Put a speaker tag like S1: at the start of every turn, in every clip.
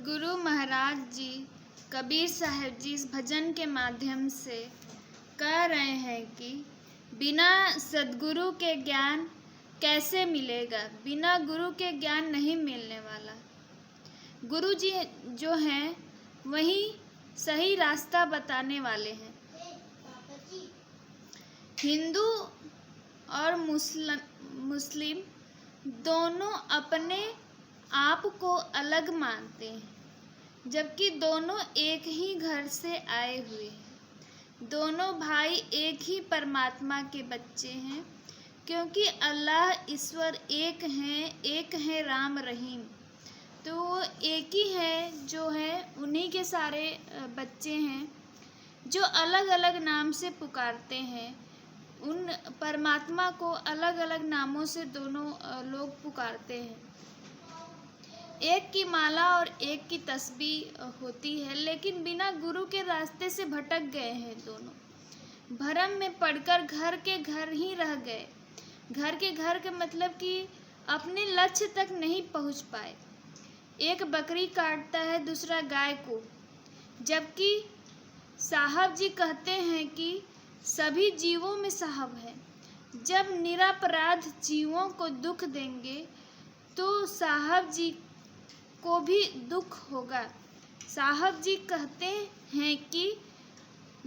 S1: सद्गुरु महाराज जी कबीर साहब जी इस भजन के माध्यम से कह रहे हैं कि बिना सद्गुरु के ज्ञान कैसे मिलेगा। बिना गुरु के ज्ञान नहीं मिलने वाला। गुरु जी जो हैं वही सही रास्ता बताने वाले हैं। हिंदू और मुस्लिम दोनों अपने आप को अलग मानते हैं, जबकि दोनों एक ही घर से आए हुए हैं। दोनों भाई एक ही परमात्मा के बच्चे हैं, क्योंकि अल्लाह ईश्वर एक है राम रहीम। तो वो एक ही है जो है, उन्हीं के सारे बच्चे हैं जो अलग अलग नाम से पुकारते हैं। उन परमात्मा को अलग अलग नामों से दोनों लोग पुकारते हैं। एक की माला और एक की तस्बीह होती है, लेकिन बिना गुरु के रास्ते से भटक गए हैं दोनों। भरम में पड़कर घर के घर ही रह गए। घर के घर का मतलब कि अपने लक्ष्य तक नहीं पहुंच पाए। एक बकरी काटता है, दूसरा गाय को, जबकि साहब जी कहते हैं कि सभी जीवों में साहब है। जब निरपराध जीवों को दुख देंगे तो साहब जी को भी दुख होगा। साहब जी कहते हैं कि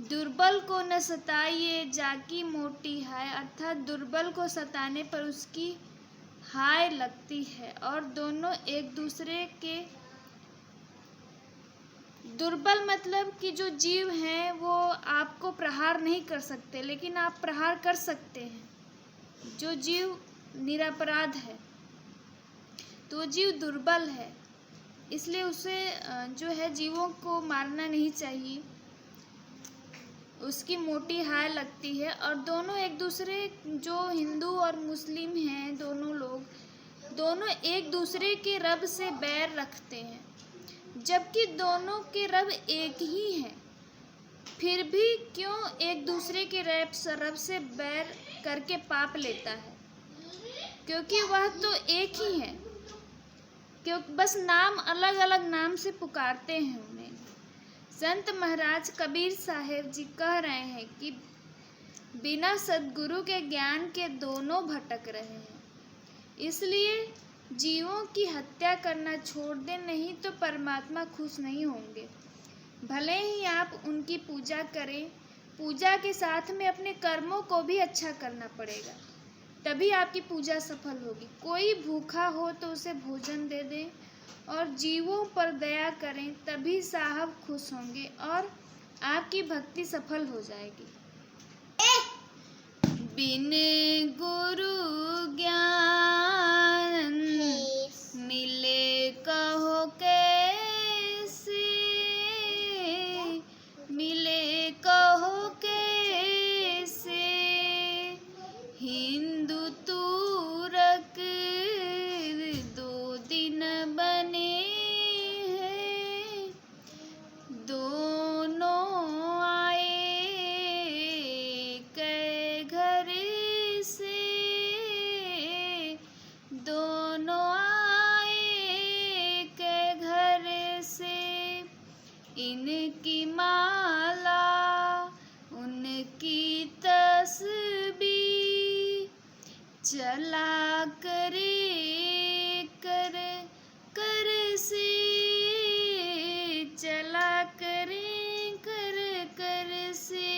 S1: दुर्बल को न सताइए जाकी मोटी हाय, अर्थात दुर्बल को सताने पर उसकी हाय लगती है। और दोनों एक दूसरे के दुर्बल मतलब कि जो जीव हैं वो आपको प्रहार नहीं कर सकते, लेकिन आप प्रहार कर सकते हैं। जो जीव निरपराध है तो जीव दुर्बल है, इसलिए उसे जो है जीवों को मारना नहीं चाहिए। उसकी मोटी हाय लगती है। और दोनों एक दूसरे, जो हिंदू और मुस्लिम हैं, दोनों एक दूसरे के रब से बैर रखते हैं, जबकि दोनों के रब एक ही हैं। फिर भी क्यों एक दूसरे के रब से बैर करके पाप लेता है? क्योंकि वह तो एक ही है, क्योंकि बस नाम अलग अलग नाम से पुकारते हैं उन्हें। संत महाराज कबीर साहब जी कह रहे हैं कि बिना सद्गुरु के ज्ञान के दोनों भटक रहे हैं। इसलिए जीवों की हत्या करना छोड़ दें, नहीं तो परमात्मा खुश नहीं होंगे। भले ही आप उनकी पूजा करें, पूजा के साथ में अपने कर्मों को भी अच्छा करना पड़ेगा, तभी आपकी पूजा सफल होगी। कोई भूखा हो तो उसे भोजन दे दें और जीवों पर दया करें, तभी साहब खुश होंगे और आपकी भक्ति सफल हो जाएगी। बिन गुरु ज्ञान मिले कहो कैसे, मिले कहो कैसे। हिंदू तुरक दो दिन बने हैं, दोनों आए कै घर से, दोनों आए कै घर से। इनकी माला उनकी तस्बीह चला करे कर कर से, चला करे कर कर से।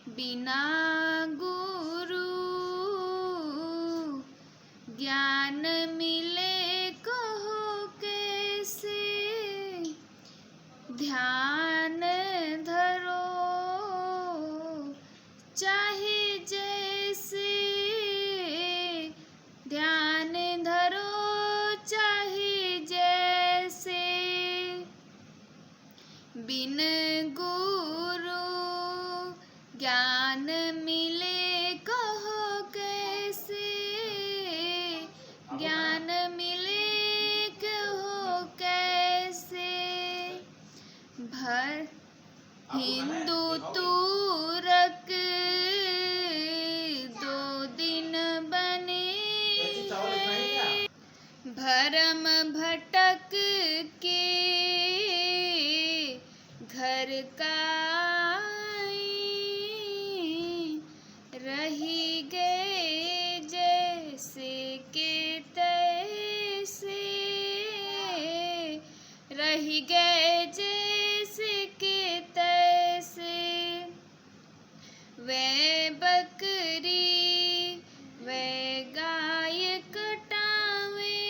S1: बिना गुरु ज्ञान मिले कहो कैसे। ध्यान धरो चाहे जैसे, ध्यान धरो चाहे जैसे। बिन गुरु ज्ञान मिले कहो कैसे, ज्ञान मिले कहो कैसे। भर हिंदू तुरक दो दिन बने हैं, भरम भटक के रही गए जैसे के तैसे। वे बकरी वे गाय कटावे,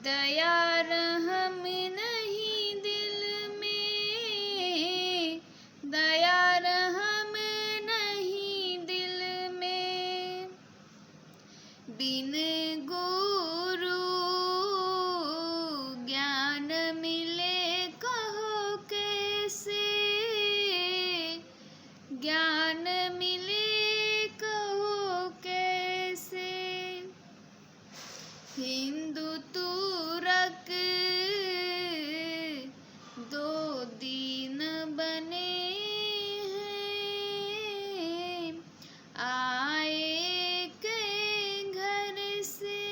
S1: दया रहम नहीं दिल में, दया रहम नहीं दिल में। बिन गुरु ज्ञान मिले कहो कैसे, ज्ञान मिले कहो कैसे। हिंदू तुरक दो दीन बने हैं, आए के घर से,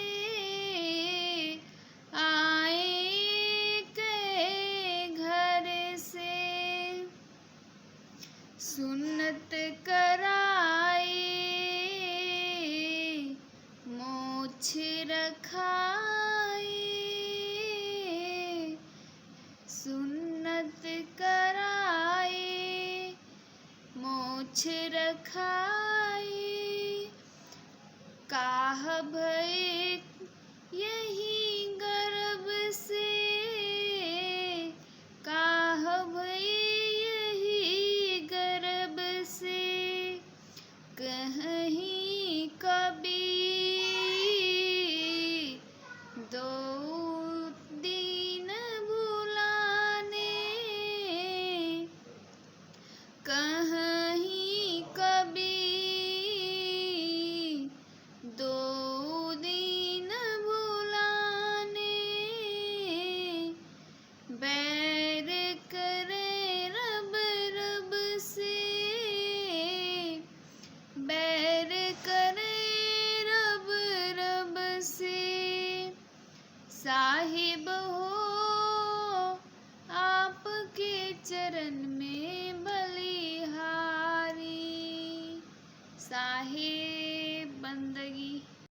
S1: आए के घर से। सुन्नत कराए मोक्ष रखाए, सुन्नत कराए मोक्ष रखाए। काह भय